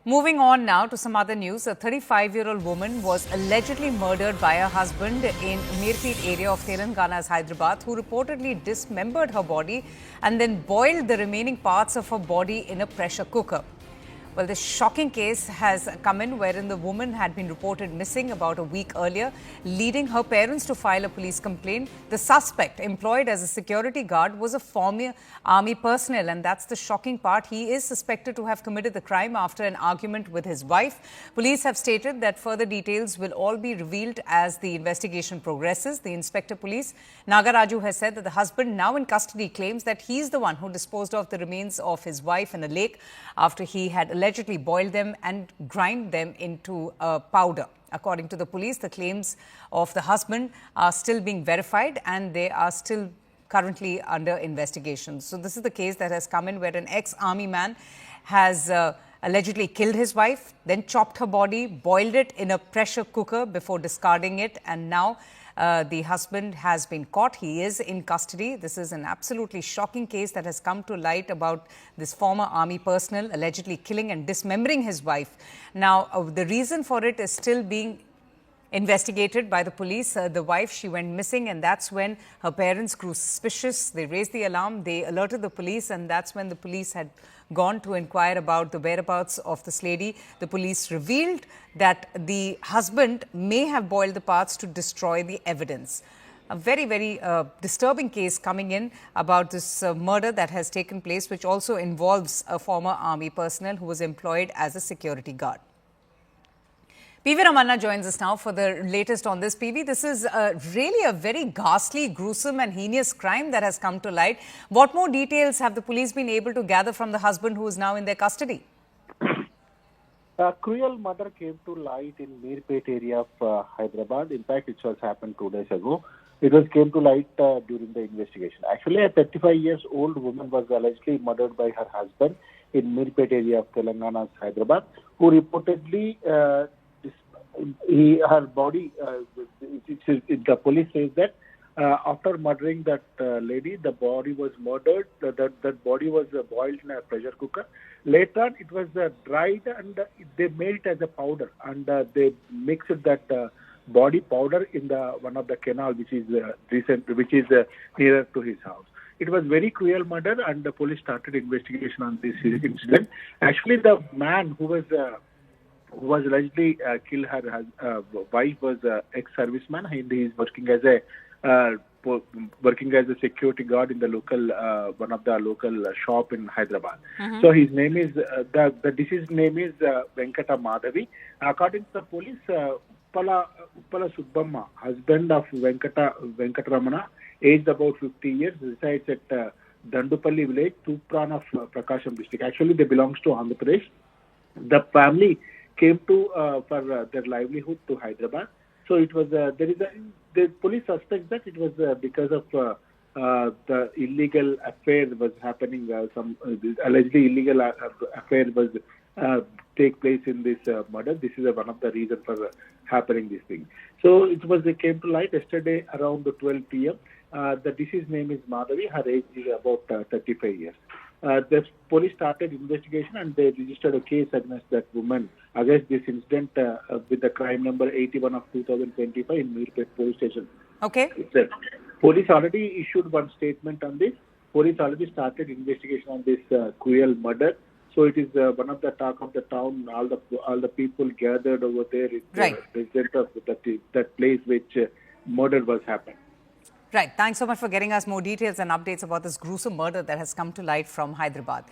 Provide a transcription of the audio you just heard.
Moving on now to some other news. A 35-year-old woman was allegedly murdered by her husband in Mirpet area of Telangana's Hyderabad, who reportedly dismembered her body and then boiled the remaining parts of her body in a pressure cooker. Well, this shocking case has come in wherein the woman had been reported missing about a week earlier, leading her parents to file a police complaint. The suspect, employed as a security guard, was a former army personnel, and that's the shocking part. He is suspected to have committed the crime after an argument with his wife. Police have stated that further details will all be revealed as the investigation progresses. The Inspector Police, Nagaraju, has said that the husband, now in custody, claims that he's the one who disposed of the remains of his wife in a lake after he had allegedly boiled them and grind them into a powder. According to the police, the claims of the husband are still being verified and they are still currently under investigation. So this is the case that has come in where an ex-army man has allegedly killed his wife, then chopped her body, boiled it in a pressure cooker before discarding it, and now the husband has been caught. He is in custody. This is an absolutely shocking case that has come to light about this former army personnel allegedly killing and dismembering his wife. Now, the reason for it is still being investigated by the police. The wife, she went missing, and that's when her parents grew suspicious. They raised the alarm. They alerted the police, and that's when the police had gone to inquire about the whereabouts of this lady. The police revealed that the husband may have boiled the parts to destroy the evidence. A very, very disturbing case coming in about this murder that has taken place, which also involves a former army personnel who was employed as a security guard. PV Ramanna joins us now for the latest on this. PV, this is really a very ghastly, gruesome and heinous crime that has come to light. What more details have the police been able to gather from the husband who is now in their custody? A cruel murder came to light in Mirpet area of Hyderabad. In fact, it was happened 2 days ago. It came to light during the investigation. Actually, a 35-year-old woman was allegedly murdered by her husband in Mirpet area of Telangana's Hyderabad, who reportedly her body, the police says that after murdering that lady, the body was murdered, that body was boiled in a pressure cooker. Later, it was dried and they made it as a powder, and they mixed that body powder in one of the canal which is nearer to his house. It was very cruel murder, and the police started investigation on this incident. Actually, the man who was allegedly killed her wife was ex-serviceman, and he is working as a security guard in the local one of the local shop in Hyderabad. So his name is the deceased name is Venkata Madhavi. According to the police, Uppala Subbamma, husband of Venkataramana, aged about 50 years, resides at Dandupalli village, Tupran of Prakasham district. Actually, they belongs to Andhra Pradesh. The family came to for their livelihood to Hyderabad. So it was the police suspect that it was because of the illegal affair was happening. Some allegedly illegal affair was take place in this murder. This is one of the reasons for happening this thing. So it came to light yesterday around 12 p.m. The deceased name is Madhavi. Her age is about 35 years. The police started investigation and they registered a case against that woman against this incident with the crime number 81 of 2025 in Mirpet police station. Okay. Police already issued one statement on this. Police already started investigation on this cruel murder. So it is one of the talk of the town. All the people gathered over there. Right. Resident of that place which murder was happened. Right. Thanks so much for getting us more details and updates about this gruesome murder that has come to light from Hyderabad.